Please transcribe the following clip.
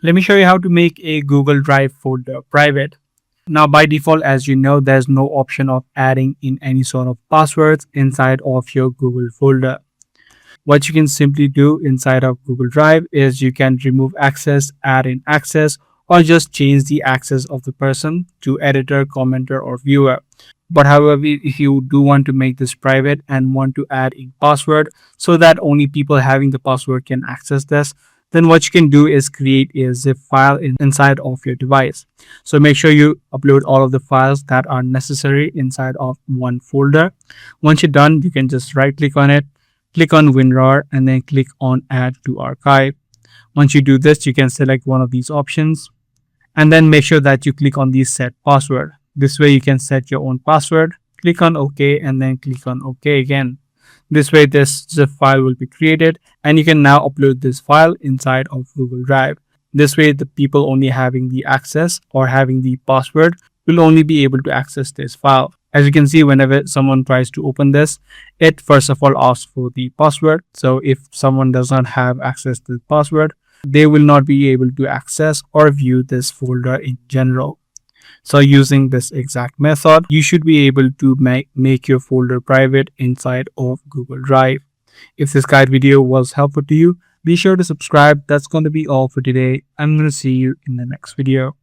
Let me show you how to make a Google Drive folder private. Now by default, as you know, there's no option of adding in any sort of passwords inside of your Google folder. What you can simply do inside of Google Drive is you can remove access, add in access, or just change the access of the person to editor, commenter, or viewer. But however, if you do want to make this private and want to add a password so that only people having the password can access this, then what you can do is create a zip file inside of your device. So make sure you upload all of the files that are necessary inside of one folder. Once you're done, you can just right click on it, click on WinRAR, and then click on Add to Archive. Once you do this, you can select one of these options and then make sure that you click on the Set Password. This way you can set your own password, click on OK, and then click on OK again. This way this zip file will be created and you can now upload this file inside of Google Drive. This way the people only having the access or having the password will only be able to access this file. As you can see, whenever someone tries to open this, it first of all asks for the password. So if someone does not have access to the password, they will not be able to access or view this folder in general. So using this exact method, you should be able to make your folder private inside of Google Drive. If this guide video was helpful to you, be sure to subscribe. That's going to be all for today. I'm going to see you in the next video.